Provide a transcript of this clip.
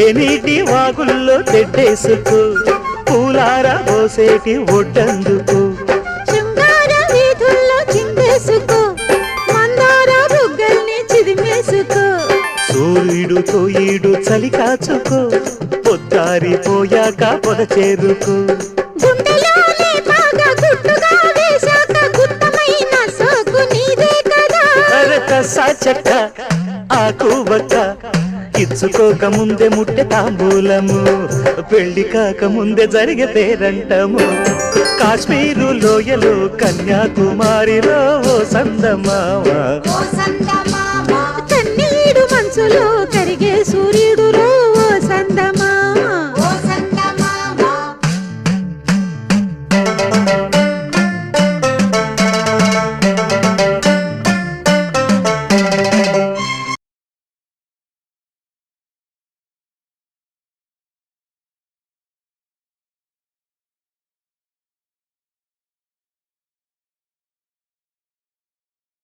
తేనీటి వాగుల్లో తెడ్డేసుకో పూలార పోసేటి ఒడ్డందుకు శృంగార వీధుల్లో చిందేసుకో మందార బుగ్గల్ని చిదిమేసుకో సూర్యుడు తోయిడు చలి కాచుకో పొద్దారిపోయాక పొద చేరుకో గుండెలోనే బాగా గుట్టుగా వేశాక గుత్తమైన సోకు నీదే కదా అరక సాచక్క ఆకు బక్క ఇచ్చుకోక ముందే ముట్టె తాంబూలము పెళ్లి కాక ముందే జరిగే పేరంటము కాశ్మీరు లోయలో కన్యాకుమారిలో ఓ సందమావా